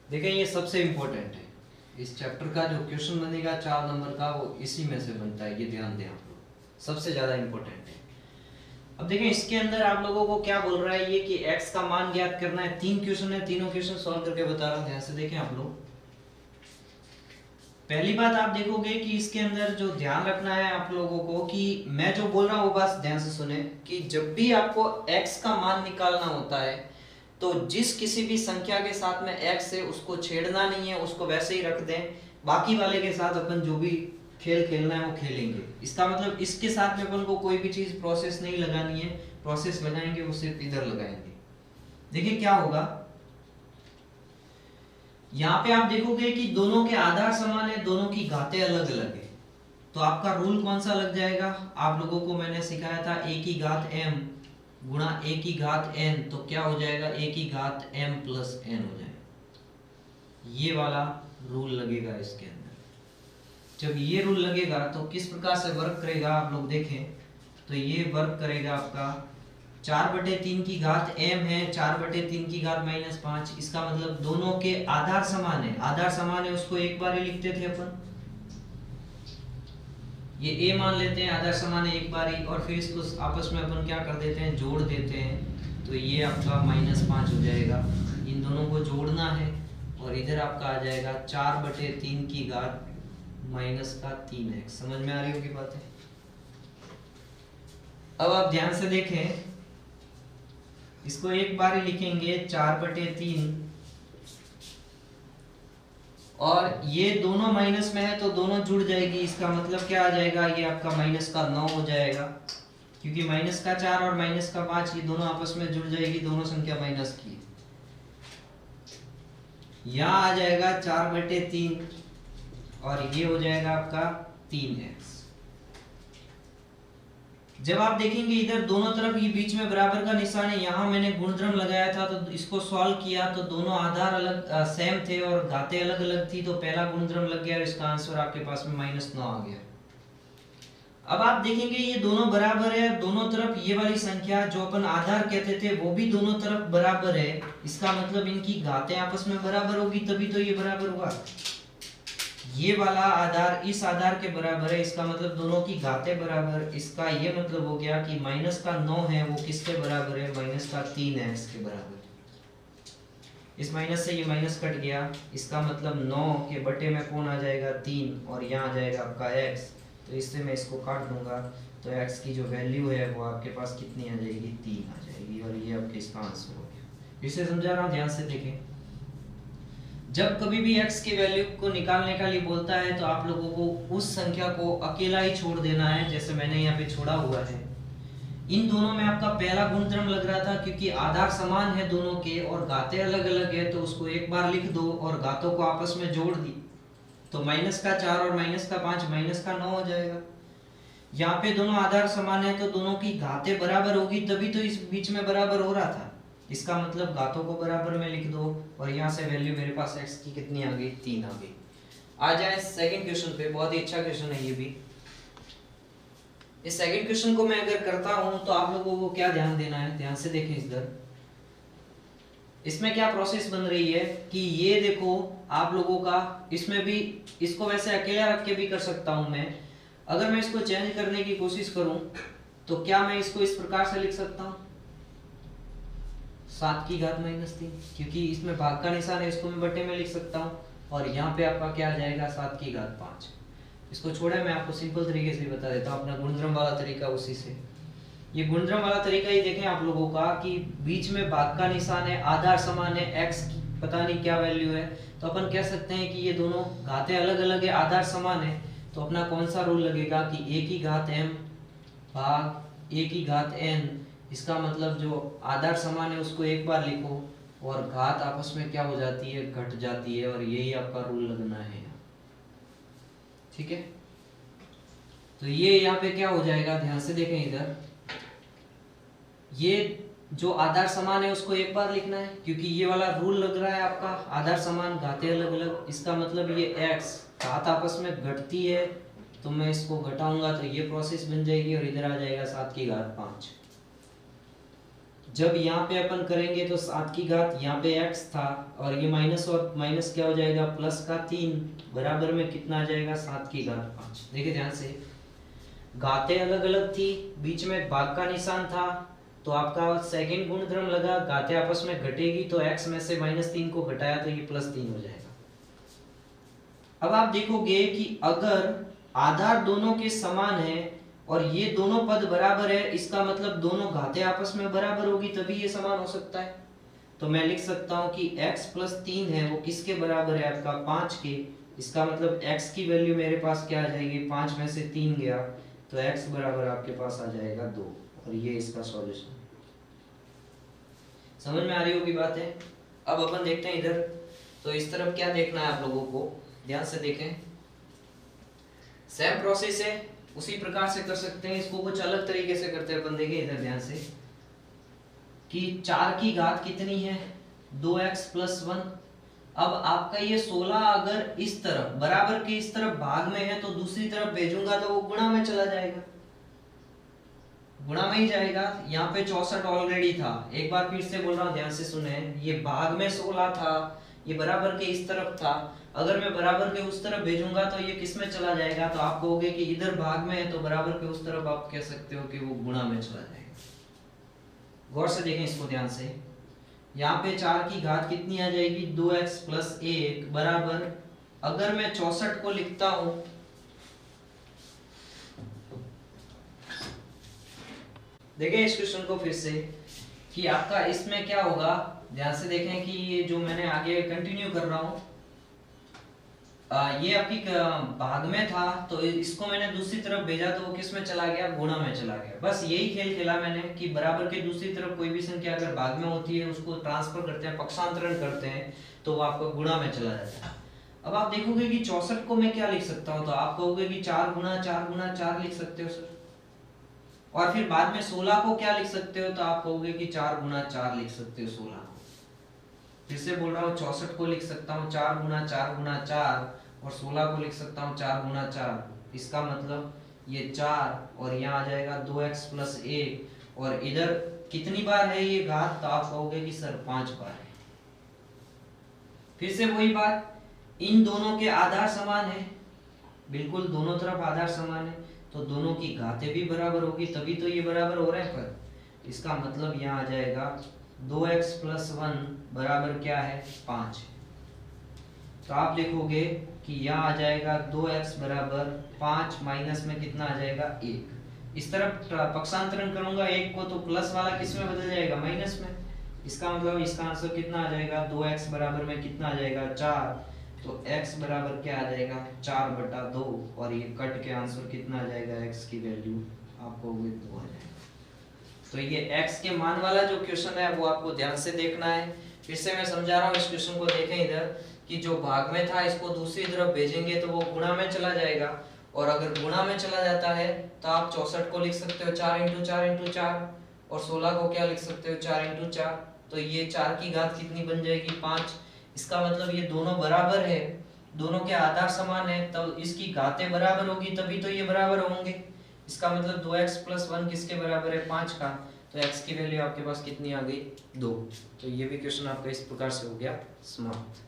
देखिए ये सबसे इम्पोर्टेंट है, इस चैप्टर का जो क्वेश्चन बनेगा 4 नंबर का वो इसी में से बनता है, ये ध्यान दें आप लोग, सबसे ज़्यादा इम्पोर्टेंट है। अब देखें इसके अंदर आप लोगों को क्या बोल रहा है ये कि x का मान ज्ञात करना है। 3 क्वेश्चन है, तीनों क्वेश्चन सॉल्व करके बता रहा हूँ, ध्यान से देखें आप लोग। पहली बात आप देखोगे कि इसके अंदर जो ध्यान रखना है आप लोगों को कि मैं जो बोल रहा हूँ वो बात ध्यान से सुने कि जब भी आपको x का मान निकालना होता है तो जिस किसी भी संख्या के साथ में x है उसको छेड़ना नहीं है, उसको वैसे ही रख दें। बाकी वाले के साथ अपन जो भी खेल खेलना है वो खेलेंगे। इसका मतलब इसके साथ में अपन को कोई भी चीज प्रोसेस नहीं लगानी है, प्रोसेस लगाएंगे वो सिर्फ इधर लगाएंगे। देखिए क्या होगा, यहाँ पे आप देखोगे कि दोनों के आधार समान है, दोनों की घातें अलग अलग है। तो आपका रूल कौन सा लग जाएगा, आप लोगों को मैंने सिखाया था a की घात m गुणा a की घात n, तो क्या हो जाएगा a की घात m प्लस n हो जाएगा। ये वाला रूल लगेगा इसके अंदर। जब ये रूल लगेगा तो किस प्रकार से वर्क करेगा आप लोग देखें, तो ये वर्क करेगा आपका 4/3 की घात m है, 4/3 की घात -5। इसका मतलब दोनों के आधार समान है, आधार समान है उसको एक बार ही लिखते थे अपन, ये a मान लेते हैं, आधार समान है एक बार ही, और फिर इसको आपस में अपन क्या कर देते हैं, जोड़ देते हैं। तो ये आपका -5 हो जाएगा, इन दोनों को जोड़ना है और इधर आपका आ जाएगा 4/3 की घात -3x। समझ में आ रही होगी बातें। अब आप ध्यान से देखें, इसको एक बार ही लिखेंगे 4/3, और ये दोनों माइनस में है तो दोनों जुड़ जाएगी। इसका मतलब क्या आ जाएगा, ये आपका -9 हो जाएगा, क्योंकि -4 और -5 ये दोनों आपस में जुड़ जाएगी, दोनों संख्या माइनस की। यहाँ आ जाएगा 4/3 और ये हो जाएगा आपका 3x। जब आप देखेंगे इधर दोनों तरफ ये बीच में बराबर का निशान है, यहाँ मैंने गुणधर्म लगाया था तो इसको सॉल्व किया तो दोनों आधार अलग सेम थे और घातें अलग अलग थी, तो पहला गुणधर्म लग गया और इसका आंसर आपके पास में -9 आ गया। अब आप देखेंगे ये दोनों बराबर है, दोनों तरफ ये वाली संख्या जो अपन आधार कहते थे वो भी दोनों तरफ बराबर है। इसका मतलब इनकी घातें आपस में बराबर होगी तभी तो ये बराबर होगा। ये वाला आधार इस आधार के बराबर है, इसका मतलब दोनों की घातें बराबर। इसका ये मतलब हो गया कि -9 है वो किसके बराबर है, -3x के बराबर। इस माइनस से ये माइनस कट गया, इसका मतलब 9 के बटे में कौन आ जाएगा, 3, और यहाँ आ जाएगा आपका x। तो इससे मैं इसको काट दूंगा तो x की जो वैल्यू है वो आपके पास कितनी आ जाएगी, 3 आ जाएगी, और ये आपके इसका आंसर हो गया। इसे समझा रहा हूँ, ध्यान से देखें। जब कभी भी x की वैल्यू को निकालने का लिए बोलता है तो आप लोगों को उस संख्या को अकेला ही छोड़ देना है, जैसे मैंने यहाँ पे छोड़ा हुआ है। इन दोनों में आपका पहला गुणधर्म लग रहा था क्योंकि आधार समान है दोनों के और घातें अलग अलग है, तो उसको एक बार लिख दो और घातों को आपस में जोड़ दी तो -4 और -5 -9 हो जाएगा। यहाँ पे दोनों आधार समान है तो दोनों की घातें बराबर होगी तभी तो इस बीच में बराबर हो रहा था। इसका मतलब घातों को बराबर में लिख दो और यहाँ से वैल्यू मेरे पास x की कितनी आ गई, 3 आ गई। आ जाए सेकंड क्वेश्चन पे, बहुत ही अच्छा क्वेश्चन है ये भी। इस सेकंड क्वेश्चन को मैं अगर करता हूं तो आप लोगों को क्या ध्यान देना है, ध्यान से देखें इधर। इसमें क्या प्रोसेस बन रही है कि ये देखो आप लोगों का, इसमें भी इसको वैसे अकेला रख के भी कर सकता हूं मैं। अगर मैं इसको चेंज करने की कोशिश करूं तो क्या मैं इसको इस प्रकार से लिख सकता हूं, 7 की घात -3, क्योंकि इसमें भाग का निशान है, इसको मैं बटे में लिख सकता हूँ। और यहाँ पे आपका क्या आ जाएगा, 7 की घात 5। इसको छोड़े मैं आपको सिंपल तरीके से बता देता हूँ, अपना गुणधर्म वाला तरीका उसी से। ये गुणधर्म वाला तरीका ही देखें आप लोगों का कि बीच में भाग का निशान है, आधार समान है, x की पता नहीं क्या वैल्यू है, तो अपन कह सकते हैं कि ये दोनों घातें अलग अलग है, आधार समान है। तो अपना कौन सा रूल लगेगा कि a की घात m भाग a की घात n। इसका मतलब जो आधार समान है उसको एक बार लिखो और घात आपस में क्या हो जाती है, घट जाती है, और यही आपका रूल लगना है। ठीक है, तो ये यहाँ पे क्या हो जाएगा, ध्यान से देखें इधर। ये जो आधार समान है उसको एक बार लिखना है क्योंकि ये वाला रूल लग रहा है आपका, आधार समान घातें अलग अलग। इसका मतलब ये x घात आपस में घटती है तो मैं इसको घटाऊंगा तो ये प्रोसेस बन जाएगी और इधर आ जाएगा 7 की घात 5। जब यहाँ पे अपन करेंगे तो 7 की घात, यहाँ पे x था और ये माइनस और माइनस क्या हो जाएगा प्लस का 3 बराबर में कितना आ जाएगा 7 की घात 5। देखिए ध्यान से, घातें अलग अलग थी, बीच में भाग का निशान था, तो आपका सेकंड गुणधर्म लगा, घातें आपस में घटेगी तो x में से -3 को घटाया तो ये +3 हो जाएगा। अब आप देखोगे कि अगर आधार दोनों के समान है और ये दोनों पद बराबर है, इसका मतलब दोनों घातें आपस में बराबर होगी तभी ये समान हो सकता है। तो मैं लिख सकता हूं कि x + 3 है वो किसके बराबर है आपका 5 के। इसका मतलब x की वैल्यू मेरे पास क्या आ जाएगी, 5 में से 3 गया तो x बराबर आपके पास आ जाएगा 2, और ये इसका सॉल्यूशन। समझ में आ रही होगी बात है। अब अपन देखते हैं इधर, तो इस तरफ क्या देखना है आप लोगों को, ध्यान से देखें। सेम प्रोसेस है, उसी प्रकार से कर सकते हैं, इसको कुछ अलग तरीके से करते हैं अपन। देखिए इधर ध्यान से कि 4 की घात कितनी है 2x + 1। अब आपका ये 16 अगर इस तरफ बराबर के इस तरफ भाग में है तो दूसरी तरफ भेजूंगा तो वो गुणा में चला जाएगा, गुणा में ही जाएगा। यहाँ पे 64 ऑलरेडी था, एक बार फिर से बोल रहा हूँ ध्यान से सुने, ये भाग में 16 था, ये बराबर के इस तरफ था, अगर मैं बराबर के उस तरफ भेजूंगा तो ये किस में चला जाएगा, तो आप कहोगे कि इधर भाग में है तो बराबर के उस तरफ आप कह सकते हो कि वो गुणा में चला जाएगा। गौर से देखें इसको ध्यान से, यहाँ पे 4 की घात कितनी आ जाएगी 2x + 1 बराबर, अगर मैं 64 को लिखता हूं, देखें इस क्वेश्चन को फिर से कि आपका इसमें क्या होगा, ध्यान से देखें कि ये जो मैंने आगे कंटिन्यू कर रहा हूं, ये आपकी भाग में था तो इसको मैंने दूसरी तरफ भेजा तो वो किस में चला गया, गुणा में चला गया। बस यही खेल खेला मैंने कि बराबर के दूसरी तरफ कोई भी संख्या अगर भाग में होती है उसको ट्रांसफर करते हैं, पक्षांतरण करते हैं तो वो आपका गुणा में चला जाता है। अब आप देखोगे कि 64 को मैं क्या लिख सकता हूँ, तो आप कहोगे कि 4 × 4 × 4 लिख सकते हो सर, और फिर बाद में 16 को क्या लिख सकते हो, तो आप कहोगे कि 4 × 4 लिख सकते हो 16 को। फिर से बोल रहा हूँ 64 को लिख सकता हूँ 4 × 4 × 4 और 16 को लिख सकता हूँ 4 × 4। इसका मतलब ये 4 और यहाँ आ जाएगा 2x + 1, और इधर कितनी बार है ये घात, तो आप कहोगे कि सर 5 बार है। फिर से वही बात, इन दोनों के आधार समान है, बिल्कुल दोनों तरफ आधार समान है तो दोनों की घातें भी बराबर होगी तभी तो ये बराबर हो रहे हैं। पर इसका मतलब यहाँ आ जाएगा 2x + 1 बराबर क्या है 5। तो आप लिखोगे कि यहाँ आ जाएगा 2x बराबर 5 माइनस में कितना आ जाएगा 1। इस तरफ पक्षांतरण करूंगा 1 को तो प्लस वाला किस में बदल जाएगा, माइनस में। इसका मतलब इसका आंसर कितना आ जाएगा 2x बराबर में कितना आ जाएगा 4, तो x बराबर क्या आ जाएगा 4/2, और ये कट के आंसर कितना आ जाएगा x की वैल्यू आपको 2 आ जाएगा। तो ये x के मान वाला जो क्वेश्चन है वो आपको ध्यान से देखना है। फिर से मैं समझा रहा हूँ, इस क्वेश्चन को देखें इधर कि जो भाग में था इसको दूसरी तरफ भेजेंगे तो वो गुणा में चला जाएगा, और अगर गुणा में चला जाता है तो आप 64 को लिख सकते हो 4 × 4 × 4, और 16 को क्या लिख सकते हो 4 × 4, तो ये 4 की घात कितनी बन जाएगी 5। इसका मतलब ये दोनों बराबर है, दोनों के आधार समान है, तो इसकी घातें बराबर होगी तभी तो ये बराबर होंगे। इसका मतलब 2x + 1 किसके बराबर है 5 का, तो x की वैल्यू आपके पास कितनी आ गई 2। तो ये भी क्वेश्चन आपका इस प्रकार से हो गया समाप्त।